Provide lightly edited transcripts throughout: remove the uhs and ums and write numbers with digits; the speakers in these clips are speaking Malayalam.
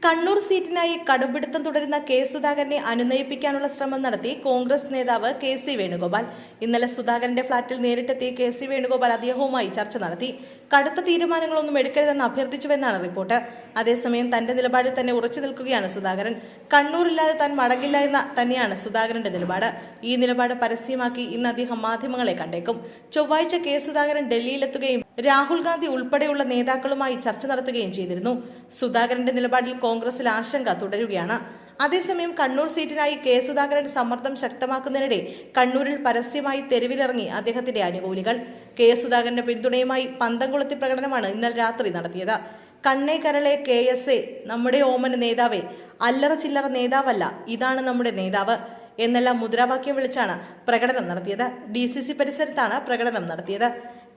കണ്ണൂർ സീറ്റിനായി കടുംപിടുത്തം തുടരുന്ന കെ സുധാകരനെ അനുനയിപ്പിക്കാനുള്ള ശ്രമം നടത്തി കോൺഗ്രസ് നേതാവ് കെ സി വേണുഗോപാൽ. ഇന്നലെ സുധാകരന്റെ ഫ്ളാറ്റിൽ നേരിട്ടെത്തി കെ സി വേണുഗോപാൽ അദ്ദേഹവുമായി ചർച്ച നടത്തി. കടുത്ത തീരുമാനങ്ങളൊന്നും എടുക്കരുതെന്ന് അഭ്യർത്ഥിച്ചുവെന്നാണ് റിപ്പോർട്ട്. അതേസമയം തന്റെ നിലപാടിൽ തന്നെ ഉറച്ചു നിൽക്കുകയാണ് സുധാകരൻ. കണ്ണൂരില്ലാതെ താൻ മടങ്ങില്ല എന്ന തന്നെയാണ് സുധാകരന്റെ നിലപാട്. ഈ നിലപാട് പരസ്യമാക്കി ഇന്ന് അദ്ദേഹം മാധ്യമങ്ങളെ കണ്ടേക്കും. ചൊവ്വാഴ്ച കെ സുധാകരൻ ഡൽഹിയിലെത്തുകയും രാഹുൽ ഗാന്ധി ഉൾപ്പെടെയുള്ള നേതാക്കളുമായി ചർച്ച നടത്തുകയും ചെയ്തിരുന്നു. സുധാകരന്റെ നിലപാടിൽ കോൺഗ്രസിൽ ആശങ്ക തുടരുകയാണ്. അതേസമയം കണ്ണൂർ സീറ്റിനായി കെ സുധാകരൻ സമ്മർദ്ദം ശക്തമാക്കുന്നതിനിടെ കണ്ണൂരിൽ പരസ്യമായി തെരുവിലിറങ്ങി അദ്ദേഹത്തിന്റെ അനുകൂലികൾ. കെ സുധാകരന്റെ പിന്തുണയുമായി പന്തംകൊളുത്തി പ്രകടനമാണ് ഇന്നലെ രാത്രി നടത്തിയത്. കണ്ണേ കരളെ KSA, നമ്മുടെ ഓമന നേതാവേ, അല്ലറ ചില്ലറ നേതാവല്ല, ഇതാണ് നമ്മുടെ നേതാവ് എന്നെല്ലാം മുദ്രാവാക്യം വിളിച്ചാണ് പ്രകടനം നടത്തിയത്. DCC പരിസരത്താണ് പ്രകടനം നടത്തിയത്.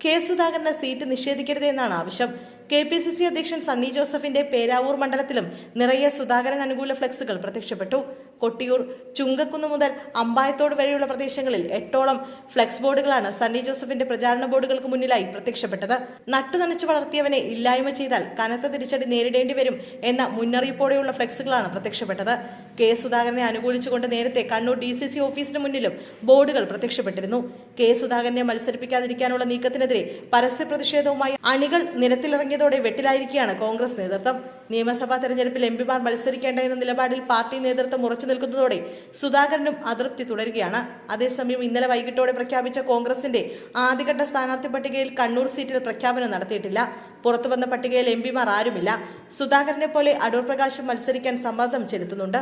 കെ സുധാകരന് സീറ്റ് നിഷേധിക്കരുത് എന്നാണ് ആവശ്യം. KPCC അധ്യക്ഷൻ സണ്ണി ജോസഫിന്റെ പേരാവൂർ മണ്ഡലത്തിലും നിറയെ സുധാകരൻ അനുകൂല ഫ്ലെക്സുകൾ പ്രത്യക്ഷപ്പെട്ടു. കൊട്ടിയൂർ, ചുങ്കക്കുന്ന് മുതൽ അമ്പായത്തോട് വരെയുള്ള പ്രദേശങ്ങളിൽ 8ഓളം ഫ്ലെക്സ് ബോർഡുകളാണ് സണ്ണി ജോസഫിന്റെ പ്രചാരണ ബോർഡുകൾക്ക് മുന്നിലായി പ്രത്യക്ഷപ്പെട്ടത്. നട്ടുനനച്ചു വളർത്തിയവനെ ഇല്ലായ്മ ചെയ്താൽ കനത്ത തിരിച്ചടി നേരിടേണ്ടി വരും എന്ന മുന്നറിയിപ്പോടെയുള്ള ഫ്ലെക്സുകളാണ് പ്രത്യക്ഷപ്പെട്ടത്. കെ സുധാകരനെ അനുകൂലിച്ചുകൊണ്ട് നേരത്തെ കണ്ണൂർ DCC ഓഫീസിന് മുന്നിലും ബോർഡുകൾ പ്രത്യക്ഷപ്പെട്ടിരുന്നു. കെ സുധാകരനെ മത്സരിപ്പിക്കാതിരിക്കാനുള്ള നീക്കത്തിനെതിരെ പരസ്യ പ്രതിഷേധവുമായി അണികൾ നിരത്തിലിറങ്ങിയതോടെ വെട്ടിലായിരിക്കുകയാണ് കോൺഗ്രസ് നേതൃത്വം. നിയമസഭാ തെരഞ്ഞെടുപ്പിൽ MPമാർ മത്സരിക്കേണ്ട എന്ന നിലപാടിൽ പാർട്ടി നേതൃത്വം ഉറച്ചു നിൽക്കുന്നതോടെ സുധാകരനും അതൃപ്തി തുടരുകയാണ്. അതേസമയം ഇന്നലെ വൈകിട്ടോടെ പ്രഖ്യാപിച്ച കോൺഗ്രസിന്റെ ആദ്യഘട്ട സ്ഥാനാർത്ഥി പട്ടികയിൽ കണ്ണൂർ സീറ്റിൽ പ്രഖ്യാപനം നടത്തിയിട്ടില്ല. പുറത്തുവന്ന പട്ടികയിൽ MPമാർ ആരുമില്ല. സുധാകരനെ പോലെ അടൂർ പ്രകാശും മത്സരിക്കാൻ സമ്മർദ്ദം ചെലുത്തുന്നുണ്ട്.